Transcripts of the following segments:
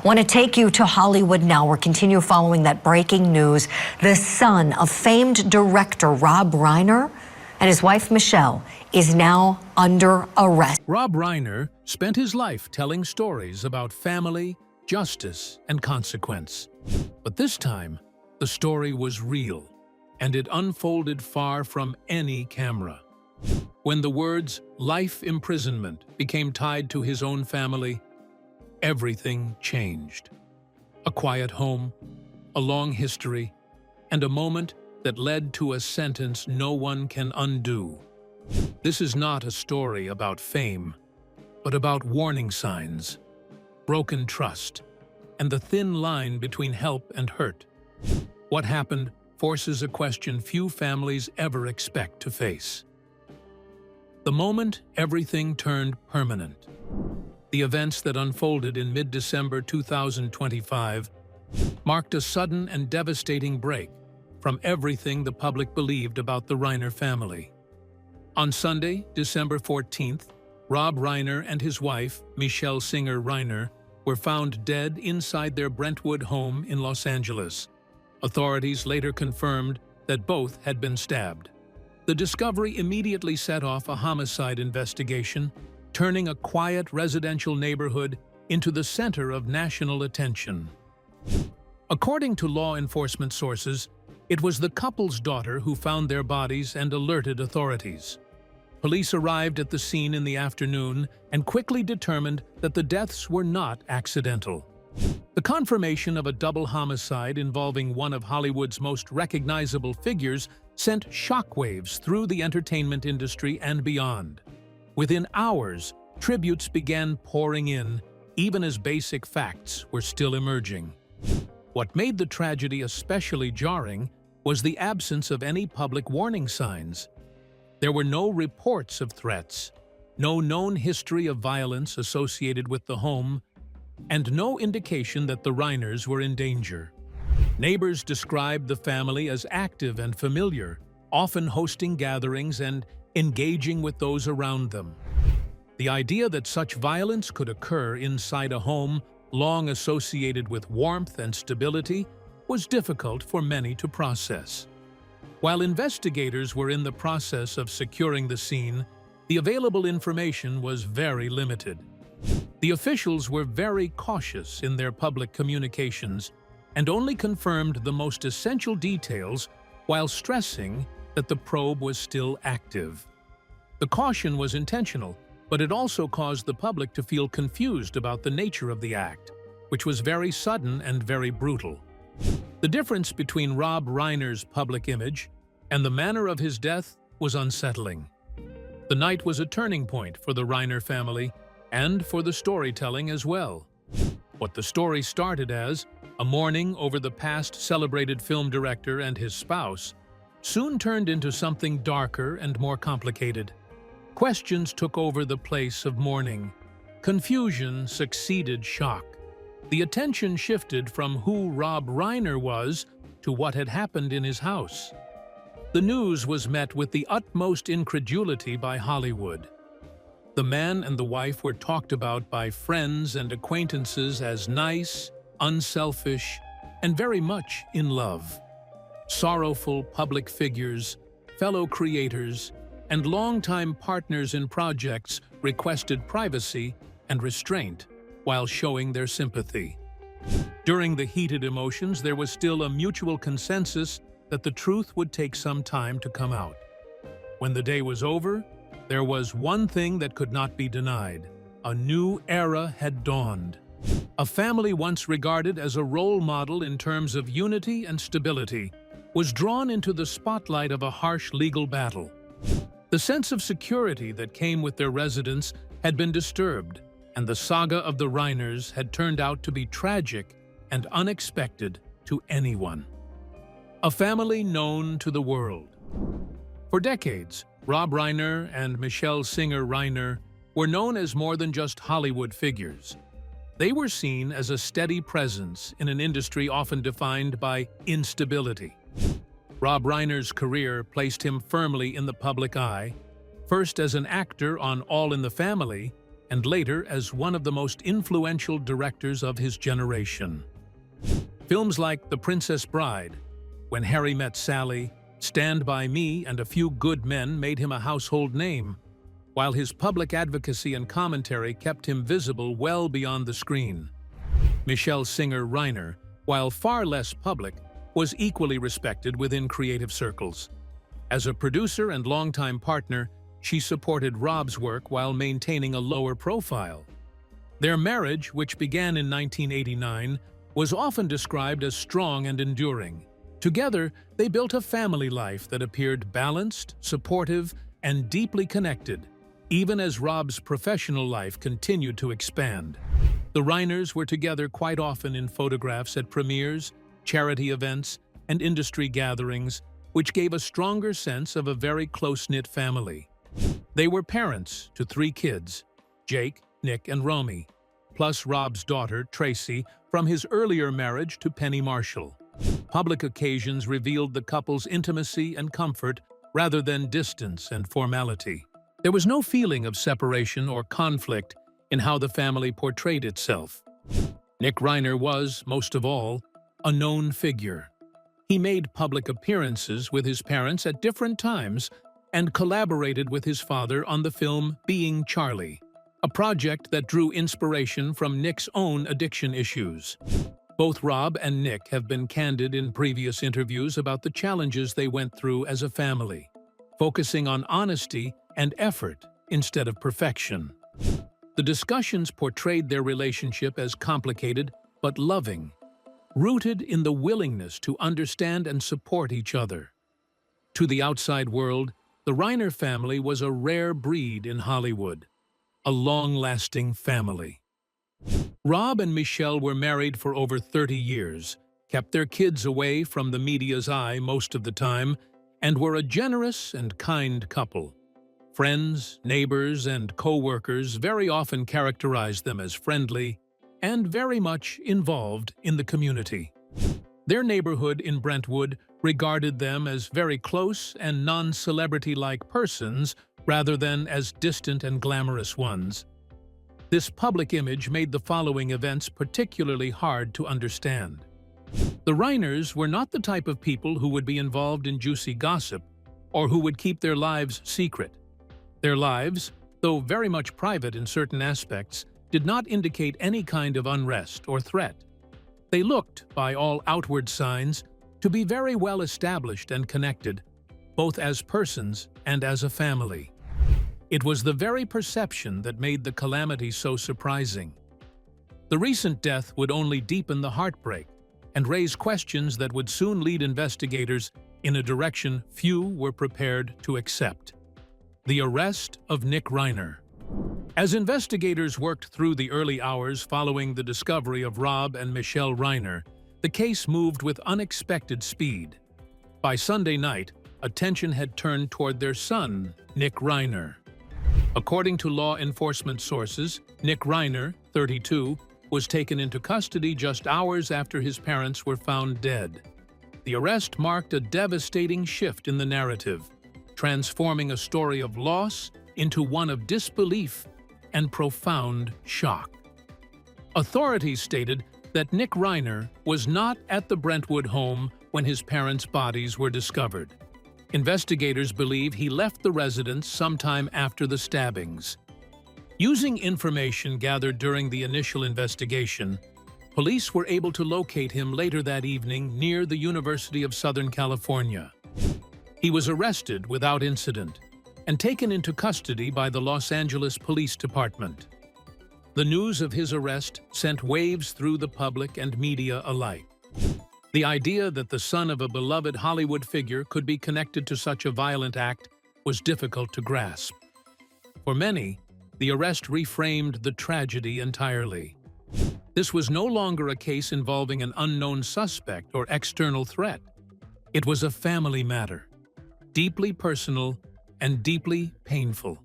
Want to take you to Hollywood now. We're continue following that breaking news. The son of famed director Rob Reiner and his wife Michelle is now under arrest. Rob Reiner spent his life telling stories about family, justice, and consequence. But this time, the story was real, and it unfolded far from any camera. When the words life imprisonment became tied to his own family, everything changed. A quiet home, a long history, and a moment that led to a sentence no one can undo. This is not a story about fame, but about warning signs, broken trust, and the thin line between help and hurt. What happened forces a question few families ever expect to face. The moment everything turned permanent. The events that unfolded in mid-December 2025 marked a sudden and devastating break from everything the public believed about the Reiner family. On Sunday, December 14th, Rob Reiner and his wife, Michelle Singer Reiner, were found dead inside their Brentwood home in Los Angeles. Authorities later confirmed that both had been stabbed. The discovery immediately set off a homicide investigation, turning a quiet residential neighborhood into the center of national attention. According to law enforcement sources, it was the couple's daughter who found their bodies and alerted authorities. Police arrived at the scene in the afternoon and quickly determined that the deaths were not accidental. The confirmation of a double homicide involving one of Hollywood's most recognizable figures sent shockwaves through the entertainment industry and beyond. Within hours, tributes began pouring in, even as basic facts were still emerging. What made the tragedy especially jarring was the absence of any public warning signs. There were no reports of threats, no known history of violence associated with the home, and no indication that the Reiners were in danger. Neighbors described the family as active and familiar, often hosting gatherings and engaging with those around them. The idea that such violence could occur inside a home long associated with warmth and stability was difficult for many to process. While investigators were in the process of securing the scene, the available information was very limited. The officials were very cautious in their public communications and only confirmed the most essential details while stressing that the probe was still active. The caution was intentional, but it also caused the public to feel confused about the nature of the act, which was very sudden and very brutal. The difference between Rob Reiner's public image and the manner of his death was unsettling. The night was a turning point for the Reiner family and for the storytelling as well. What the story started as, a mourning over the past celebrated film director and his spouse, soon turned into something darker and more complicated. Questions took over the place of mourning. Confusion succeeded shock. The attention shifted from who Rob Reiner was to what had happened in his house. The news was met with the utmost incredulity by Hollywood. The man and the wife were talked about by friends and acquaintances as nice, unselfish, and very much in love. Sorrowful public figures, fellow creators, and longtime partners in projects requested privacy and restraint while showing their sympathy. During the heated emotions, there was still a mutual consensus that the truth would take some time to come out. When the day was over, there was one thing that could not be denied. A new era had dawned. A family once regarded as a role model in terms of unity and stability was drawn into the spotlight of a harsh legal battle. The sense of security that came with their residence had been disturbed, and the saga of the Reiners had turned out to be tragic and unexpected to anyone. A family known to the world. For decades, Rob Reiner and Michelle Singer Reiner were known as more than just Hollywood figures. They were seen as a steady presence in an industry often defined by instability. Rob Reiner's career placed him firmly in the public eye, first as an actor on All in the Family, and later as one of the most influential directors of his generation. Films like The Princess Bride, When Harry Met Sally, Stand By Me, and A Few Good Men made him a household name, while his public advocacy and commentary kept him visible well beyond the screen. Michelle Singer Reiner, while far less public, was equally respected within creative circles. As a producer and longtime partner, she supported Rob's work while maintaining a lower profile. Their marriage, which began in 1989, was often described as strong and enduring. Together, they built a family life that appeared balanced, supportive, and deeply connected, even as Rob's professional life continued to expand. The Reiners were together quite often in photographs at premieres, charity events, and industry gatherings, which gave a stronger sense of a very close-knit family. They were parents to 3 kids, Jake, Nick, and Romy, plus Rob's daughter, Tracy, from his earlier marriage to Penny Marshall. Public occasions revealed the couple's intimacy and comfort rather than distance and formality. There was no feeling of separation or conflict in how the family portrayed itself. Nick Reiner was, most of all, a known figure. He made public appearances with his parents at different times and collaborated with his father on the film Being Charlie, a project that drew inspiration from Nick's own addiction issues. Both Rob and Nick have been candid in previous interviews about the challenges they went through as a family, focusing on honesty and effort instead of perfection. The discussions portrayed their relationship as complicated but loving, rooted in the willingness to understand and support each other. To the outside world, the Reiner family was a rare breed in Hollywood, a long-lasting family. Rob and Michelle were married for over 30 years, kept their kids away from the media's eye most of the time, and were a generous and kind couple. Friends, neighbors, and co-workers very often characterized them as friendly and very much involved in the community. Their neighborhood in Brentwood regarded them as very close and non-celebrity-like persons rather than as distant and glamorous ones. This public image made the following events particularly hard to understand. The Reiners were not the type of people who would be involved in juicy gossip or who would keep their lives secret. Their lives, though very much private in certain aspects, did not indicate any kind of unrest or threat. They looked, by all outward signs, to be very well established and connected, both as persons and as a family. It was the very perception that made the calamity so surprising. The recent death would only deepen the heartbreak and raise questions that would soon lead investigators in a direction few were prepared to accept: the arrest of Nick Reiner. As investigators worked through the early hours following the discovery of Rob and Michelle Reiner, the case moved with unexpected speed. By Sunday night, attention had turned toward their son, Nick Reiner. According to law enforcement sources, Nick Reiner, 32, was taken into custody just hours after his parents were found dead. The arrest marked a devastating shift in the narrative, transforming a story of loss into one of disbelief and profound shock. Authorities stated that Nick Reiner was not at the Brentwood home when his parents' bodies were discovered. Investigators believe he left the residence sometime after the stabbings. Using information gathered during the initial investigation, police were able to locate him later that evening near the University of Southern California. He was arrested without incident and taken into custody by the Los Angeles Police Department. The news of his arrest sent waves through the public and media alike. The idea that the son of a beloved Hollywood figure could be connected to such a violent act was difficult to grasp. For many, the arrest reframed the tragedy entirely. This was no longer a case involving an unknown suspect or external threat. It was a family matter, deeply personal and deeply painful.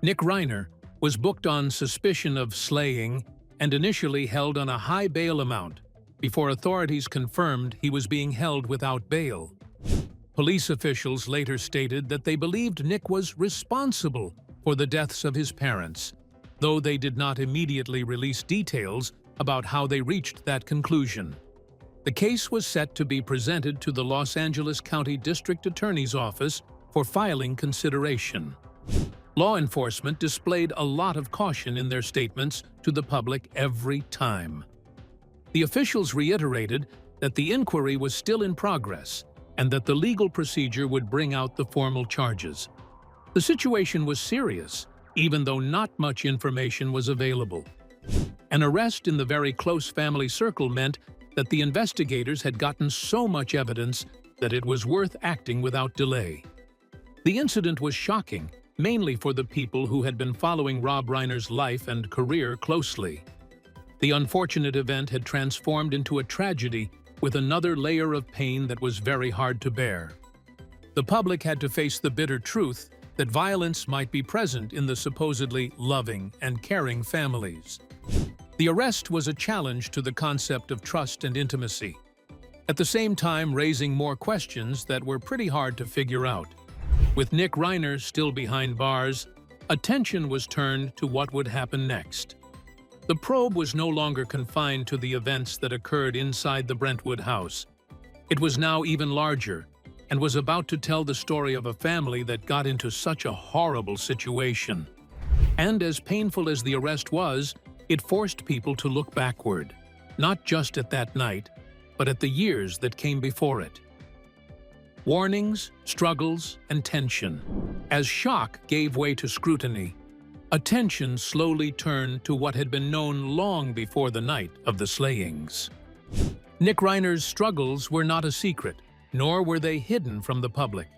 Nick Reiner was booked on suspicion of slaying and initially held on a high bail amount before authorities confirmed he was being held without bail. Police officials later stated that they believed Nick was responsible for the deaths of his parents, though they did not immediately release details about how they reached that conclusion. The case was set to be presented to the Los Angeles County District Attorney's Office for filing consideration. Law enforcement displayed a lot of caution in their statements to the public every time. The officials reiterated that the inquiry was still in progress and that the legal procedure would bring out the formal charges. The situation was serious, even though not much information was available. An arrest in the very close family circle meant that the investigators had gotten so much evidence that it was worth acting without delay. The incident was shocking, mainly for the people who had been following Rob Reiner's life and career closely. The unfortunate event had transformed into a tragedy with another layer of pain that was very hard to bear. The public had to face the bitter truth that violence might be present in the supposedly loving and caring families. The arrest was a challenge to the concept of trust and intimacy, at the same time raising more questions that were pretty hard to figure out. With Nick Reiner still behind bars, attention was turned to what would happen next. The probe was no longer confined to the events that occurred inside the Brentwood house. It was now even larger and was about to tell the story of a family that got into such a horrible situation. And as painful as the arrest was, it forced people to look backward, not just at that night, but at the years that came before it. Warnings, struggles, and tension. As shock gave way to scrutiny, attention slowly turned to what had been known long before the night of the slayings. Nick Reiner's struggles were not a secret, nor were they hidden from the public.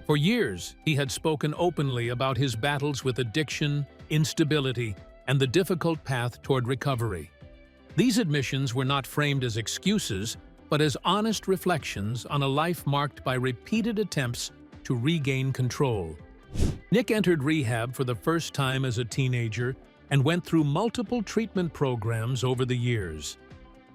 For years, he had spoken openly about his battles with addiction, instability, and the difficult path toward recovery. These admissions were not framed as excuses, but as honest reflections on a life marked by repeated attempts to regain control. Nick entered rehab for the first time as a teenager and went through multiple treatment programs over the years.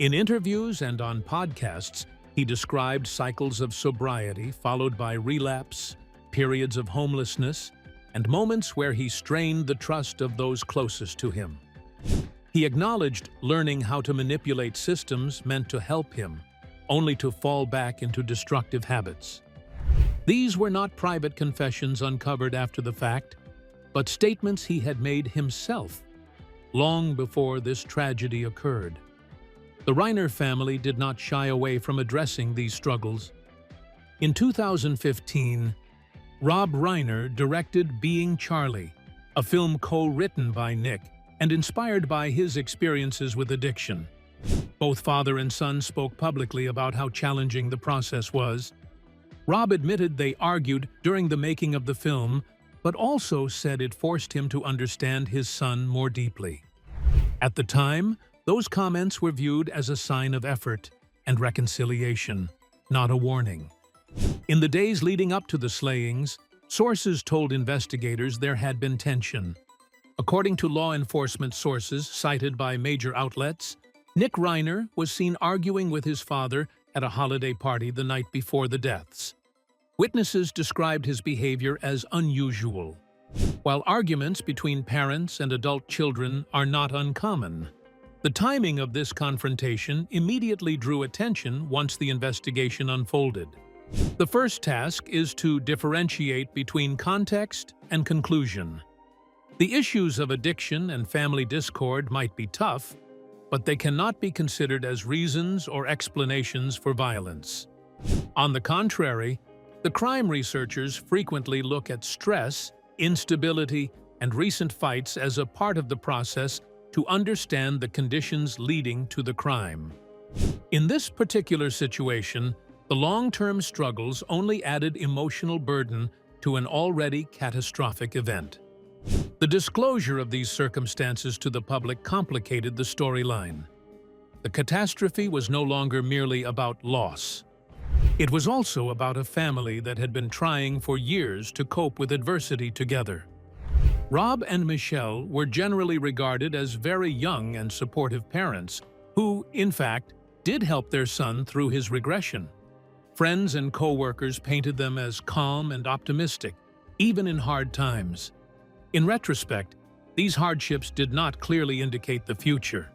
In interviews and on podcasts, he described cycles of sobriety followed by relapse, periods of homelessness, and moments where he strained the trust of those closest to him. He acknowledged learning how to manipulate systems meant to help him, only to fall back into destructive habits. These were not private confessions uncovered after the fact, but statements he had made himself, long before this tragedy occurred. The Reiner family did not shy away from addressing these struggles. In 2015, Rob Reiner directed Being Charlie, a film co-written by Nick and inspired by his experiences with addiction. Both father and son spoke publicly about how challenging the process was. Rob admitted they argued during the making of the film, but also said it forced him to understand his son more deeply. At the time, those comments were viewed as a sign of effort and reconciliation, not a warning. In the days leading up to the slayings, sources told investigators there had been tension. According to law enforcement sources cited by major outlets, Nick Reiner was seen arguing with his father at a holiday party the night before the deaths. Witnesses described his behavior as unusual. While arguments between parents and adult children are not uncommon, the timing of this confrontation immediately drew attention once the investigation unfolded. The first task is to differentiate between context and conclusion. The issues of addiction and family discord might be tough, but they cannot be considered as reasons or explanations for violence. On the contrary, the crime researchers frequently look at stress, instability, and recent fights as a part of the process to understand the conditions leading to the crime. In this particular situation, the long-term struggles only added emotional burden to an already catastrophic event. The disclosure of these circumstances to the public complicated the storyline. The catastrophe was no longer merely about loss. It was also about a family that had been trying for years to cope with adversity together. Rob and Michelle were generally regarded as very young and supportive parents who, in fact, did help their son through his regression. Friends and co-workers painted them as calm and optimistic, even in hard times. In retrospect, These hardships did not clearly indicate the future.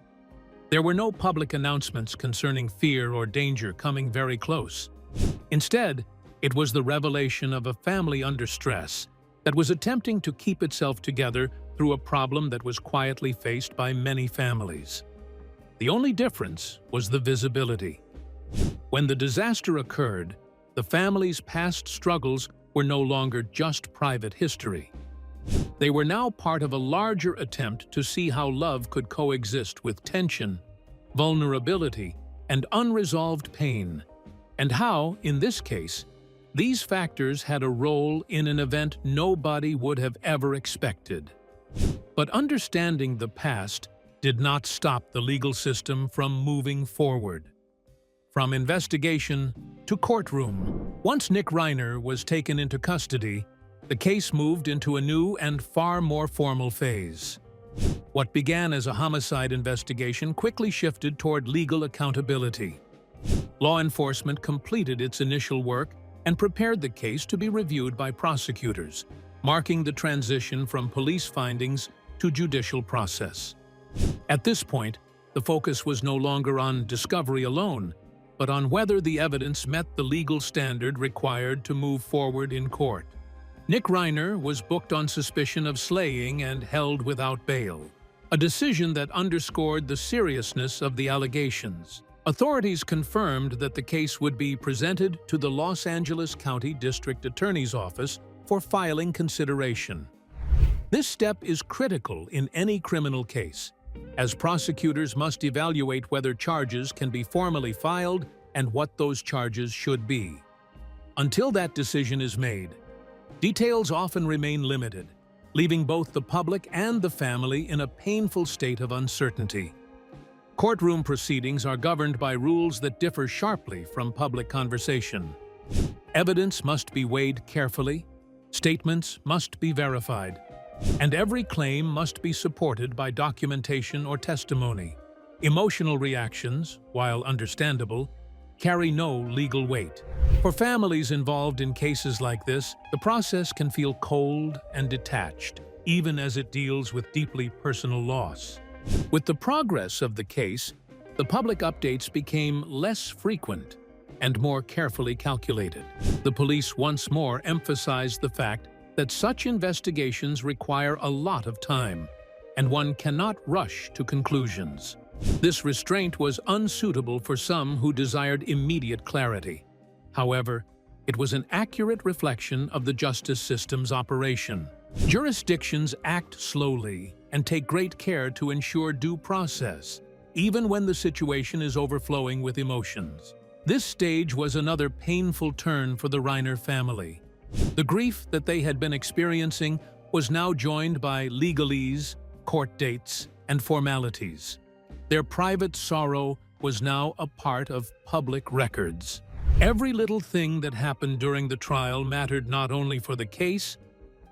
There were no public announcements concerning fear or danger coming very close. Instead, it was the revelation of a family under stress that was attempting to keep itself together through a problem that was quietly faced by many families. The only difference was the visibility. When the disaster occurred, the family's past struggles were no longer just private history. They were now part of a larger attempt to see how love could coexist with tension, vulnerability, and unresolved pain, and how, in this case, these factors had a role in an event nobody would have ever expected. But understanding the past did not stop the legal system from moving forward. From investigation to courtroom, once Nick Reiner was taken into custody, the case moved into a new and far more formal phase. What began as a homicide investigation quickly shifted toward legal accountability. Law enforcement completed its initial work and prepared the case to be reviewed by prosecutors, marking the transition from police findings to judicial process. At this point, the focus was no longer on discovery alone, but on whether the evidence met the legal standard required to move forward in court. Nick Reiner was booked on suspicion of slaying and held without bail, a decision that underscored the seriousness of the allegations. Authorities confirmed that the case would be presented to the Los Angeles County District Attorney's Office for filing consideration. This step is critical in any criminal case, as prosecutors must evaluate whether charges can be formally filed and what those charges should be. Until that decision is made, details often remain limited, leaving both the public and the family in a painful state of uncertainty. Courtroom proceedings are governed by rules that differ sharply from public conversation. Evidence must be weighed carefully, statements must be verified, and every claim must be supported by documentation or testimony. Emotional reactions, while understandable, carry no legal weight. For families involved in cases like this, the process can feel cold and detached, even as it deals with deeply personal loss. With the progress of the case, the public updates became less frequent and more carefully calculated. The police once more emphasized the fact that such investigations require a lot of time, and one cannot rush to conclusions. This restraint was unsuitable for some who desired immediate clarity. However, it was an accurate reflection of the justice system's operation. Jurisdictions act slowly and take great care to ensure due process, even when the situation is overflowing with emotions. This stage was another painful turn for the Reiner family. The grief that they had been experiencing was now joined by legalese, court dates, and formalities. Their private sorrow was now a part of public records. Every little thing that happened during the trial mattered not only for the case,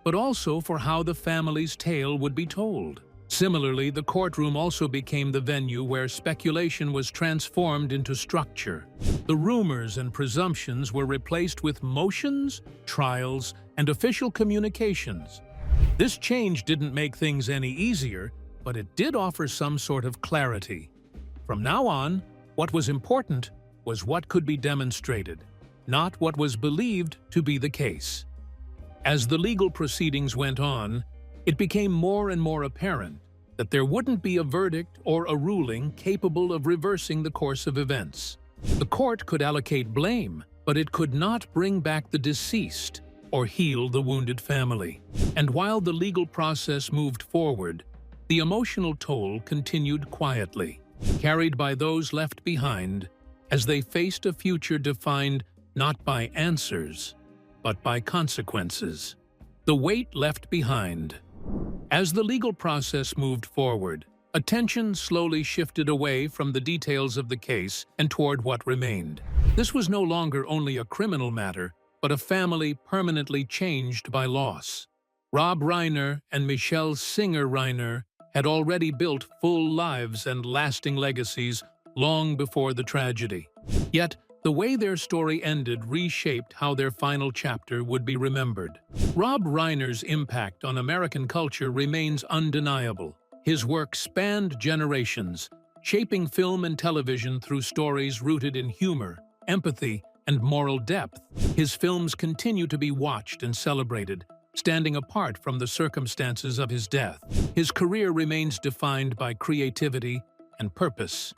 but also for how the family's tale would be told. Similarly, the courtroom also became the venue where speculation was transformed into structure. The rumors and presumptions were replaced with motions, trials, and official communications. This change didn't make things any easier, but it did offer some sort of clarity. From now on, what was important was what could be demonstrated, not what was believed to be the case. As the legal proceedings went on, it became more and more apparent that there wouldn't be a verdict or a ruling capable of reversing the course of events. The court could allocate blame, but it could not bring back the deceased or heal the wounded family. And while the legal process moved forward, the emotional toll continued quietly, carried by those left behind as they faced a future defined not by answers, but by consequences. The weight left behind. As the legal process moved forward, attention slowly shifted away from the details of the case and toward what remained. This was no longer only a criminal matter, but a family permanently changed by loss. Rob Reiner and Michelle Singer Reiner had already built full lives and lasting legacies long before the tragedy. Yet, The way their story ended reshaped how their final chapter would be remembered. Rob Reiner's impact on American culture remains undeniable. His work spanned generations, shaping film and television through stories rooted in humor, empathy, and moral depth. His films continue to be watched and celebrated, standing apart from the circumstances of his death. His career remains defined by creativity and purpose,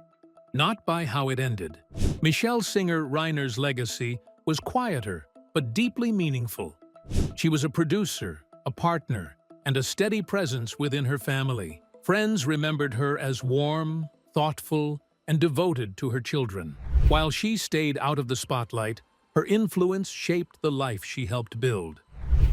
not by how it ended. Michelle Singer Reiner's legacy was quieter but deeply meaningful. She was a producer, a partner, and a steady presence within her family. Friends remembered her as warm, thoughtful, and devoted to her children. While she stayed out of the spotlight, her influence shaped the life she helped build.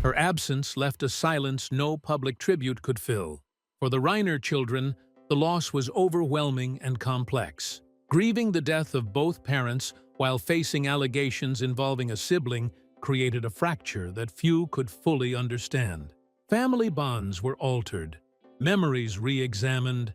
Her absence left a silence no public tribute could fill. For the Reiner children, the loss was overwhelming and complex. Grieving the death of both parents while facing allegations involving a sibling created a fracture that few could fully understand. Family bonds were altered, memories re-examined,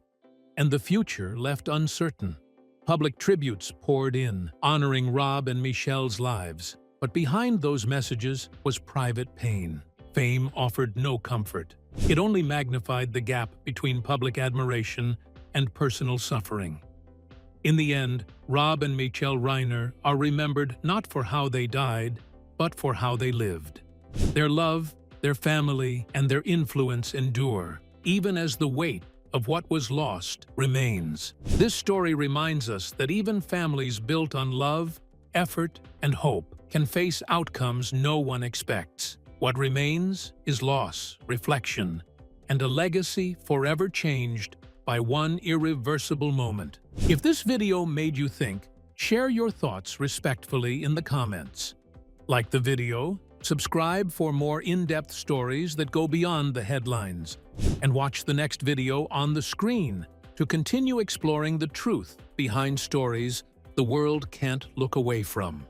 and the future left uncertain. Public tributes poured in, honoring Rob and Michelle's lives. But behind those messages was private pain. Fame offered no comfort. It only magnified the gap between public admiration and personal suffering. In the end, Rob and Michelle Reiner are remembered not for how they died, but for how they lived. Their love, their family, and their influence endure, even as the weight of what was lost remains. This story reminds us that even families built on love, effort, and hope can face outcomes no one expects. What remains is loss, reflection, and a legacy forever changed by one irreversible moment. If this video made you think, share your thoughts respectfully in the comments. Like the video, subscribe for more in-depth stories that go beyond the headlines, and watch the next video on the screen to continue exploring the truth behind stories the world can't look away from.